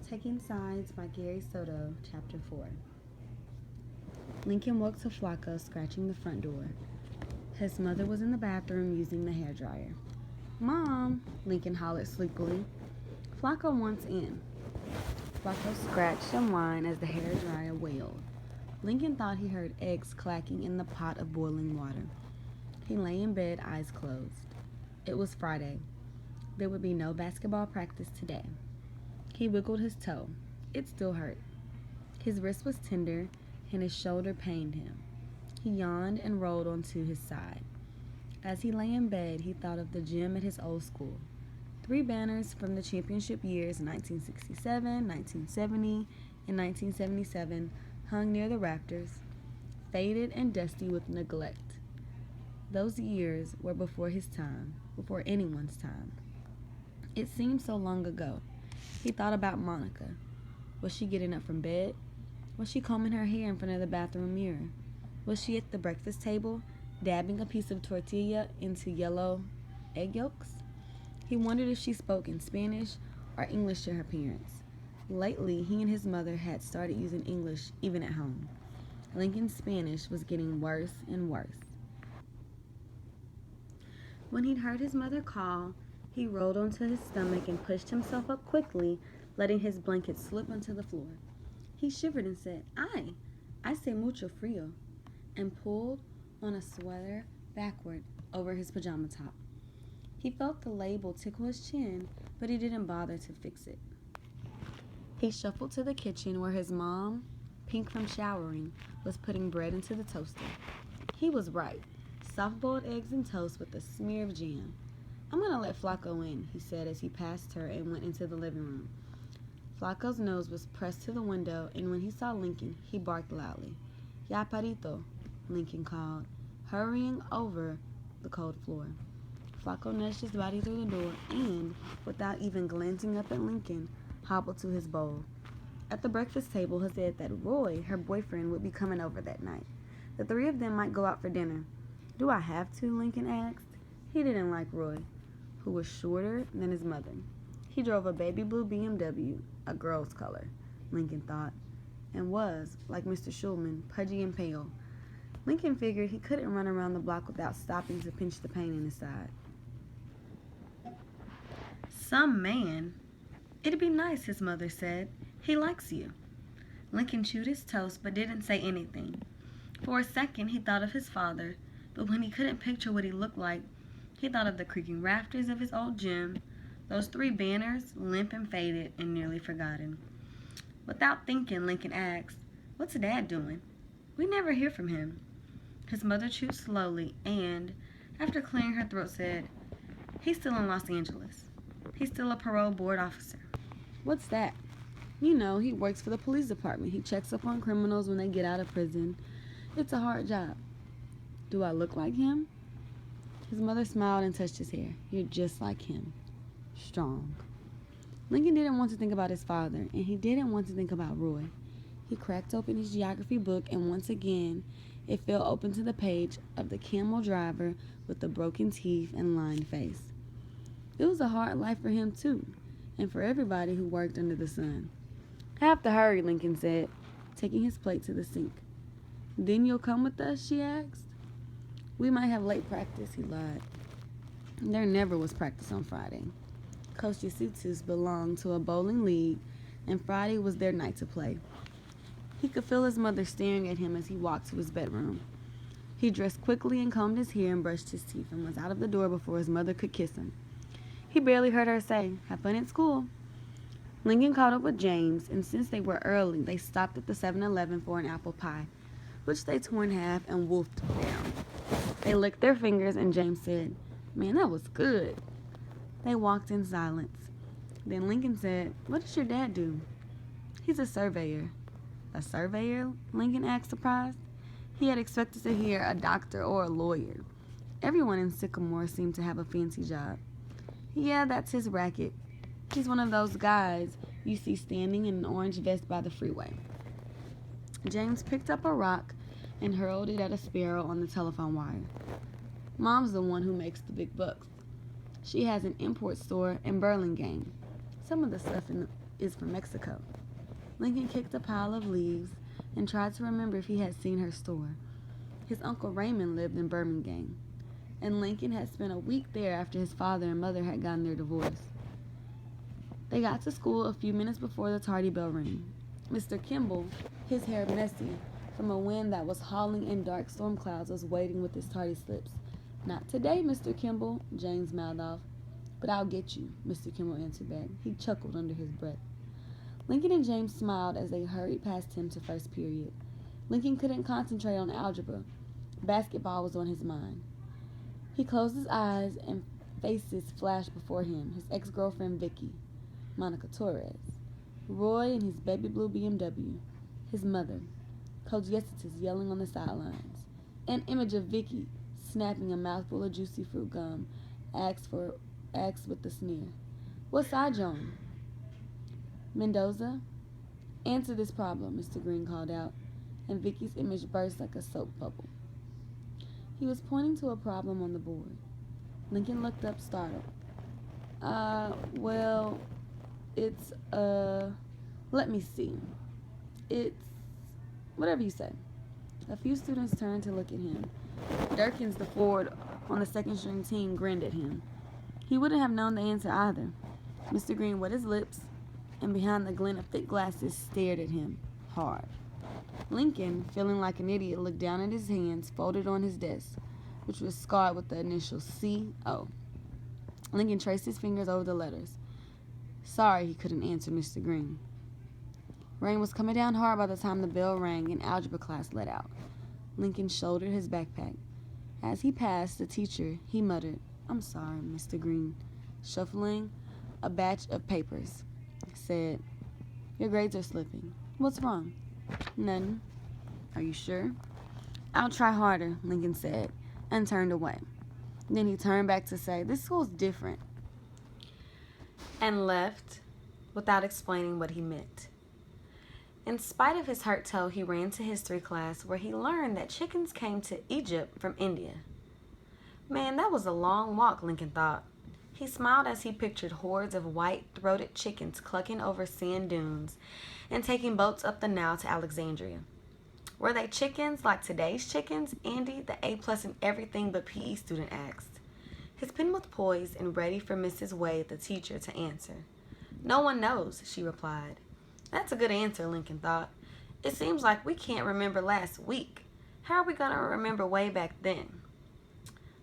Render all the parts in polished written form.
Taking Sides by Gary Soto, Chapter 4. Lincoln woke to Flacco scratching the front door. His mother was in the bathroom using the hairdryer. "Mom," Lincoln hollered sleepily. "Flacco wants in." Flacco scratched and whined as the hairdryer wailed. Lincoln thought he heard eggs clacking in the pot of boiling water. He lay in bed, eyes closed. It was Friday. There would be no basketball practice today. He wiggled his toe. It still hurt. His wrist was tender, and his shoulder pained him. He yawned and rolled onto his side. As he lay in bed, he thought of the gym at his old school. 3 banners from the championship years 1967, 1970, and 1977 hung near the rafters, faded and dusty with neglect. Those years were before his time, before anyone's time. It seemed so long ago. He thought about Monica. Was she getting up from bed? Was she combing her hair in front of the bathroom mirror? Was she at the breakfast table, dabbing a piece of tortilla into yellow egg yolks? He wondered if she spoke in Spanish or English to her parents. Lately, he and his mother had started using English even at home. Lincoln's Spanish was getting worse and worse. When he'd heard his mother call, he rolled onto his stomach and pushed himself up quickly, letting his blanket slip onto the floor. He shivered and said, "Ay, hace mucho frío," and pulled on a sweater backward over his pajama top. He felt the label tickle his chin, but he didn't bother to fix it. He shuffled to the kitchen where his mom, pink from showering, was putting bread into the toaster. He was right. Soft-boiled eggs and toast with a smear of jam. "I'm going to let Flacco in," he said as he passed her and went into the living room. Flacco's nose was pressed to the window, and when he saw Lincoln, he barked loudly. "Ya parito," Lincoln called, hurrying over the cold floor. Flacco nudged his body through the door and, without even glancing up at Lincoln, hobbled to his bowl. At the breakfast table, he said that Roy, her boyfriend, would be coming over that night. The 3 of them might go out for dinner. "Do I have to?" Lincoln asked. He didn't like Roy, who was shorter than his mother. He drove a baby blue BMW, a girl's color, Lincoln thought, and was, like Mr. Schulman, pudgy and pale. Lincoln figured he couldn't run around the block without stopping to pinch the pain in his side. "Some man. It'd be nice," his mother said. "He likes you." Lincoln chewed his toast but didn't say anything. For a second he thought of his father, but when he couldn't picture what he looked like, he thought of the creaking rafters of his old gym, those 3 banners, limp and faded and nearly forgotten. Without thinking, Lincoln asked, "What's Dad doing? We never hear from him." His mother chewed slowly and, after clearing her throat, said, "He's still in Los Angeles. He's still a parole board officer." "What's that?" "You know, he works for the police department. He checks up on criminals when they get out of prison. It's a hard job." "Do I look like him?" His mother smiled and touched his hair. "You're just like him. Strong." Lincoln didn't want to think about his father, and he didn't want to think about Roy. He cracked open his geography book, and once again, it fell open to the page of the camel driver with the broken teeth and lined face. It was a hard life for him, too, and for everybody who worked under the sun. "I have to hurry," Lincoln said, taking his plate to the sink. "Then you'll come with us?" she asked. "We might have late practice," he lied. There never was practice on Friday. Coach Yasutus belonged to a bowling league, and Friday was their night to play. He could feel his mother staring at him as he walked to his bedroom. He dressed quickly and combed his hair and brushed his teeth and was out of the door before his mother could kiss him. He barely heard her say, "Have fun at school." Lincoln caught up with James, and since they were early, they stopped at the 7-Eleven for an apple pie, which they tore in half and wolfed down. They licked their fingers, and James said, "Man, that was good." They walked in silence. Then Lincoln said, "What does your dad do?" "He's a surveyor." "A surveyor?" Lincoln asked, surprised. He had expected to hear a doctor or a lawyer. Everyone in Sycamore seemed to have a fancy job. "Yeah, that's his racket. He's one of those guys you see standing in an orange vest by the freeway." James picked up a rock and hurled it at a sparrow on the telephone wire. "Mom's the one who makes the big bucks. She has an import store in Burlingame. Some of the stuff is from Mexico. Lincoln kicked a pile of leaves and tried to remember if he had seen her store. His Uncle Raymond lived in Birmingham, and Lincoln had spent a week there after his father and mother had gotten their divorce. They got to school a few minutes before the tardy bell rang. Mr. Kimball, his hair messy from a wind that was howling in dark storm clouds, was waiting with his tardy slips. "Not today, Mr. Kimball," James mouthed off. "But I'll get you," Mr. Kimball answered back. He chuckled under his breath. Lincoln and James smiled as they hurried past him to first period. Lincoln couldn't concentrate on algebra. Basketball was on his mind. He closed his eyes and faces flashed before him. His ex-girlfriend Vicky, Monica Torres, Roy in his baby blue BMW, his mother, Coach Yesitis yelling on the sidelines, an image of Vicky snapping a mouthful of juicy fruit gum, asked with a sneer. "What side you on?" "Mendoza?" "Answer this problem," Mr. Green called out, and Vicky's image burst like a soap bubble. He was pointing to a problem on the board. Lincoln looked up, startled. Well, it's, let me see. It's, whatever you say." A few students turned to look at him. Durkins, the forward on the second-string team, grinned at him. He wouldn't have known the answer either. Mr. Green wet his lips, and behind the glint of thick glasses, stared at him hard. Lincoln, feeling like an idiot, looked down at his hands folded on his desk, which was scarred with the initial C.O. Lincoln traced his fingers over the letters. Sorry, he couldn't answer Mr. Green. Rain was coming down hard by the time the bell rang and algebra class let out. Lincoln shouldered his backpack. As he passed the teacher, he muttered, "I'm sorry, Mr. Green." Shuffling a batch of papers, said, "Your grades are slipping. What's wrong?" "None." "Are you sure?" "I'll try harder," Lincoln said, and turned away. Then he turned back to say, "This school's different," and left without explaining what he meant. In spite of his hurt toe, he ran to history class, where he learned that chickens came to Egypt from India. Man, that was a long walk, Lincoln thought. He smiled as he pictured hordes of white-throated chickens clucking over sand dunes and taking boats up the Nile to Alexandria. Were they chickens like today's chickens? Andy, the A+ in everything but PE student, asked. His pen was poised and ready for Mrs. Wade, the teacher, to answer. "No one knows," she replied. That's a good answer, Lincoln thought. It seems like we can't remember last week. How are we going to remember way back then?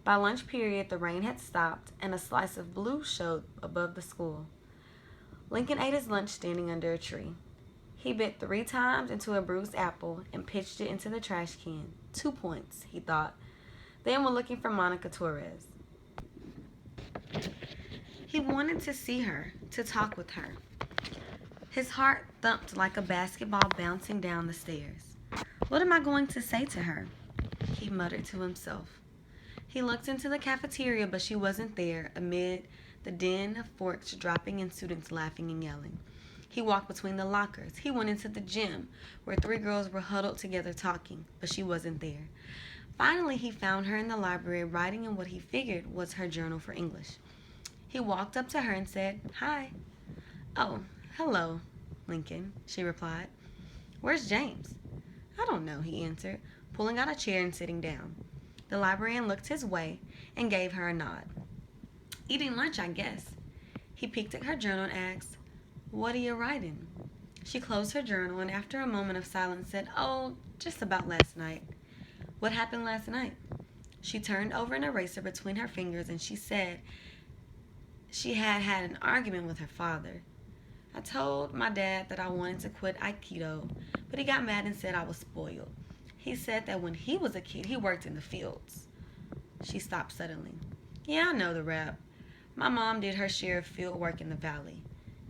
By lunch period, the rain had stopped, and a slice of blue showed above the school. Lincoln ate his lunch standing under a tree. He bit 3 times into a bruised apple and pitched it into the trash can. 2 points, he thought. Then we're looking for Monica Torres. He wanted to see her, to talk with her. His heart thumped like a basketball bouncing down the stairs. What am I going to say to her? He muttered to himself. He looked into the cafeteria, but she wasn't there, amid the din of forks dropping and students laughing and yelling. He walked between the lockers. He went into the gym, where 3 girls were huddled together talking, but she wasn't there. Finally, he found her in the library writing in what he figured was her journal for English. He walked up to her and said, "Hi." "Oh, hello, Lincoln," she replied. "Where's James?" "I don't know," he answered, pulling out a chair and sitting down. The librarian looked his way and gave her a nod. "Eating lunch, I guess." He peeked at her journal and asked, "What are you writing?" She closed her journal and after a moment of silence said, "Oh, just about last night." "What happened last night?" She turned over an eraser between her fingers and she said she had had an argument with her father. "I told my dad that I wanted to quit Aikido, but he got mad and said I was spoiled. He said that when he was a kid, he worked in the fields." She stopped suddenly. "Yeah, I know the rap. My mom did her share of field work in the valley."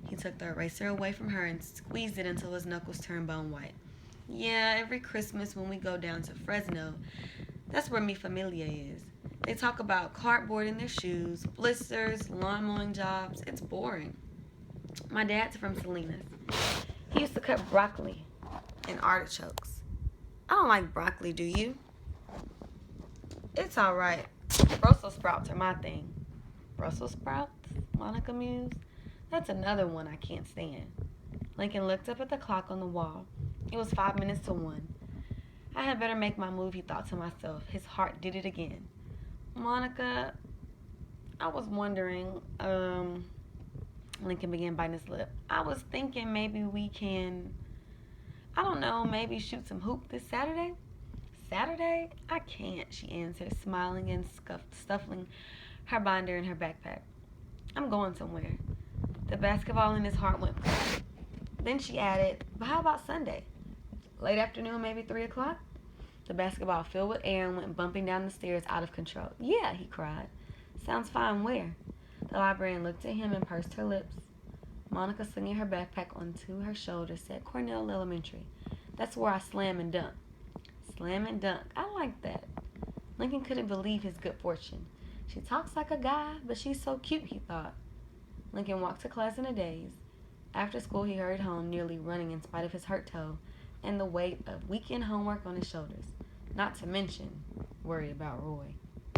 He took the eraser away from her and squeezed it until his knuckles turned bone white. "Yeah, every Christmas when we go down to Fresno, that's where mi familia is. They talk about cardboard in their shoes, blisters, lawn mowing jobs. It's boring. My dad's from Salinas. He used to cut broccoli and artichokes. I don't like broccoli, do you?" "It's all right. Brussels sprouts are my thing." "Brussels sprouts?" Monica mused. "That's another one I can't stand." Lincoln looked up at the clock on the wall. It was 5 minutes to 1. I had better make my move, he thought to himself. His heart did it again. Monica, I was wondering, Lincoln began biting his lip. I was thinking maybe we can, I don't know, maybe shoot some hoop this Saturday? Saturday? I can't, she answered, smiling and stuffing her binder in her backpack. I'm going somewhere. The basketball in his heart went. Then she added, but how about Sunday? Late afternoon, maybe 3 o'clock? The basketball filled with air and went bumping down the stairs out of control. Yeah, he cried. Sounds fine. Where? The librarian looked at him and pursed her lips. Monica, slinging her backpack onto her shoulder, said, Cornell Elementary. That's where I slam and dunk. Slam and dunk. I like that. Lincoln couldn't believe his good fortune. She talks like a guy, but she's so cute, he thought. Lincoln walked to class in a daze. After school, he hurried home, nearly running in spite of his hurt toe and the weight of weekend homework on his shoulders. Not to mention worry about Roy.